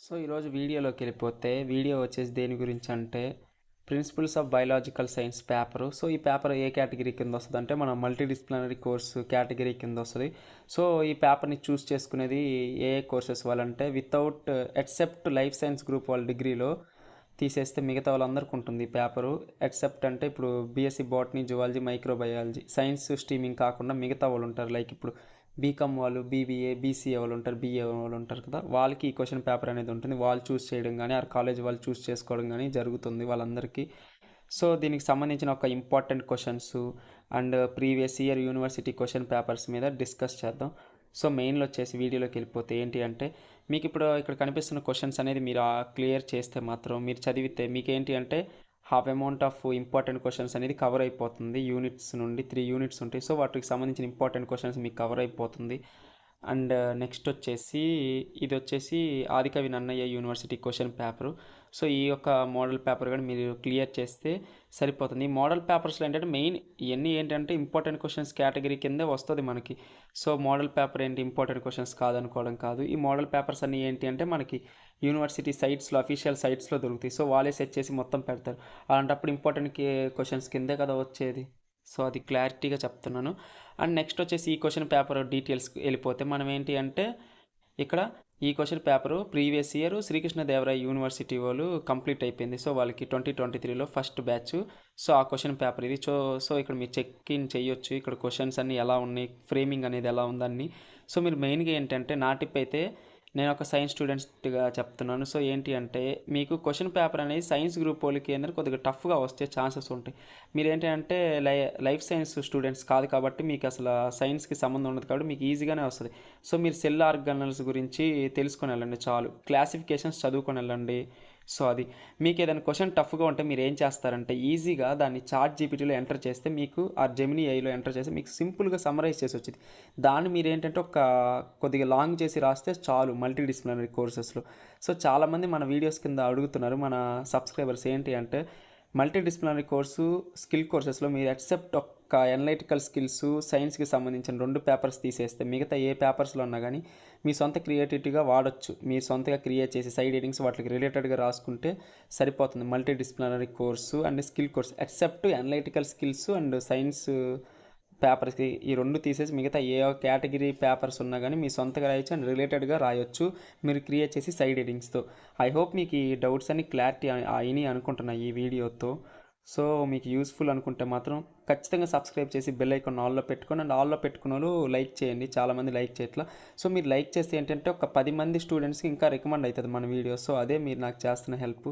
So ఈరోజు వీడియోలోకి video వచ్చేసి దేని గురించి అంటే principles of biological science paper. So ఈ పేపర్ ఏ కేటగిరీ కింద వస్తుంది అంటే మన మల్టీ డిసిప్లినరీ కోర్సు కేటగిరీ కింద వస్తుంది. సో ఈ పేపర్ని చూస్ చేసుకునేది ఏ కోర్సెస్ వాళ్ళంటే without except life science group వాళ్ళ డిగ్రీలో తీసేస్తే మిగతా వాళ్ళందరికీ ఉంటుంది ఈ పేపరు. ఎక్సెప్ట్ అంటే ఇప్పుడు BSc botany, zoology, microbiology science streaming కాకుండా మిగతా వాళ్ళు ఉంటారు. లైక్ ఇప్పుడు బీకామ్ వాళ్ళు, బీబీఏ, బీసీఏ వాళ్ళు ఉంటారు, బీఏ వాళ్ళు ఉంటారు కదా, వాళ్ళకి ఈ క్వశ్చన్ పేపర్ అనేది ఉంటుంది. వాళ్ళు చూస్ చేయడం కానీ ఆ కాలేజ్ వాళ్ళు చూస్ చేసుకోవడం కానీ జరుగుతుంది వాళ్ళందరికీ. సో దీనికి సంబంధించిన ఒక important questions and previous year university question papers మీద డిస్కస్ చేద్దాం. సో మెయిన్లో వచ్చేసి వీడియోలోకి వెళ్ళిపోతే ఏంటి అంటే మీకు ఇప్పుడు ఇక్కడ కనిపిస్తున్న క్వశ్చన్స్ అనేది మీరు క్లియర్ చేస్తే మాత్రం మీరు చదివితే మీకేంటి అంటే half amount of important questions అనేది కవర్ అయిపోతుంది. యూనిట్స్ నుండి 3 యూనిట్స్ ఉంటాయి. సో వాటికి సంబంధించిన ఇంపార్టెంట్ క్వశ్చన్స్ మీకు కవర్ అయిపోతుంది. అండ్ నెక్స్ట్ వచ్చేసి ఇది వచ్చేసి Adikavi Nannaya university question paper. So ఈ యొక్క మోడల్ పేపర్ కూడా మీరు క్లియర్ చేస్తే సరిపోతుంది. ఈ మోడల్ పేపర్స్లో ఏంటంటే మెయిన్ ఇవన్నీ ఏంటంటే ఇంపార్టెంట్ క్వశ్చన్స్ కేటగిరీ కిందే వస్తుంది మనకి. సో మోడల్ పేపర్ ఏంటి ఇంపార్టెంట్ క్వశ్చన్స్ కాదనుకోవడం కాదు. ఈ మోడల్ పేపర్స్ అన్నీ ఏంటి అంటే మనకి యూనివర్సిటీ సైట్స్లో అఫీషియల్ సైట్స్లో దొరుకుతాయి. సో వాళ్ళే సెట్ చేసి మొత్తం పెడతారు. అలాంటప్పుడు ఇంపార్టెంట్ క్వశ్చన్స్ కిందే కదా వచ్చేది. సో అది క్లారిటీగా చెప్తున్నాను. అండ్ నెక్స్ట్ వచ్చేసి ఈ క్వశ్చన్ పేపర్ డీటెయిల్స్ వెళ్ళిపోతే మనం ఏంటి అంటే ఇక్కడ ఈ question paper previous year Sri Krishnadevaraya university వాళ్ళు కంప్లీట్ అయిపోయింది. సో వాళ్ళకి 2023లో ఫస్ట్ బ్యాచ్. సో ఆ క్వశ్చన్ పేపర్ ఇది. సో ఇక్కడ మీరు చెక్ ఇన్ చేయొచ్చు. ఇక్కడ క్వశ్చన్స్ అన్నీ ఎలా ఉన్నాయి, ఫ్రేమింగ్ అనేది ఎలా ఉందని. సో మీరు మెయిన్గా ఏంటంటే నా టిప్ అయితే నేను ఒక సైన్స్ స్టూడెంట్గా చెప్తున్నాను. సో ఏంటి అంటే మీకు క్వశ్చన్ పేపర్ అనేది సైన్స్ గ్రూప్ వాళ్ళకి ఏంటంటే కొద్దిగా టఫ్గా వస్తే ఛాన్సెస్ ఉంటాయి. మీరు ఏంటి అంటే లైఫ్ సైన్స్ స్టూడెంట్స్ కాదు కాబట్టి మీకు అసలు సైన్స్కి సంబంధం ఉండదు కాబట్టి మీకు ఈజీగానే వస్తుంది. సో మీరు సెల్ ఆర్గానల్స్ గురించి తెలుసుకొని వెళ్ళండి చాలు. క్లాసిఫికేషన్స్ చదువుకొని వెళ్ళండి. సో అది మీకు ఏదైనా క్వశ్చన్ టఫ్గా ఉంటే మీరు ఏం చేస్తారంటే ఈజీగా దాన్ని చాట్ జీపీటీలో ఎంటర్ చేస్తే మీకు ఆ జెమినీ ఐలో ఎంటర్ చేస్తే మీకు సింపుల్గా సమ్మరైజ్ చేసి వచ్చింది. దాన్ని మీరు ఏంటంటే కొద్దిగా లాంగ్ చేసి రాస్తే చాలు మల్టీ డిసిప్లినరీ కోర్సెస్లో. సో చాలామంది మన వీడియోస్ కింద అడుగుతున్నారు మన సబ్స్క్రైబర్స్ ఏంటి అంటే మల్టీ డిసిప్లినరీ కోర్సు స్కిల్ కోర్సెస్లో మీరు ఎక్సెప్ట్ ఒక్క అనలైటికల్ స్కిల్స్ సైన్స్కి సంబంధించిన 2 పేపర్స్ తీసేస్తే మిగతా ఏ పేపర్స్లో ఉన్నా కానీ మీ సొంత క్రియేటివిటీగా వాడచ్చు. మీరు సొంతగా క్రియేట్ చేసి సైడ్ ఎడింగ్స్ వాటికి రిలేటెడ్గా రాసుకుంటే సరిపోతుంది. Multi disciplinary course and skill course except analytical skills and science పేపర్స్కి ఈ 2 తీసేసి మిగతా ఏ కేటగిరీ పేపర్స్ ఉన్నా కానీ మీ సొంతగా రాయొచ్చు అండ్ రిలేటెడ్గా రాయొచ్చు మీరు క్రియేట్ చేసి సైడ్ ఎడింగ్స్తో. ఐ హోప్ మీకు ఈ డౌట్స్ అన్ని క్లారిటీ అయినాయి అనుకుంటున్నా ఈ వీడియోతో. సో మీకు యూస్ఫుల్ అనుకుంటే మాత్రం ఖచ్చితంగా సబ్స్క్రైబ్ చేసి బెల్ ఐకాన్ ఆల్లో పెట్టుకొని అండ్ ఆల్లో పెట్టుకున్న వాళ్ళు లైక్ చేయండి. చాలామంది లైక్ చేయట్లా. సో మీరు లైక్ చేస్తే ఏంటంటే ఒక 10 మంది స్టూడెంట్స్కి ఇంకా రికమెండ్ అవుతుంది మన వీడియో. సో అదే మీరు నాకు చేస్తున్న హెల్ప్.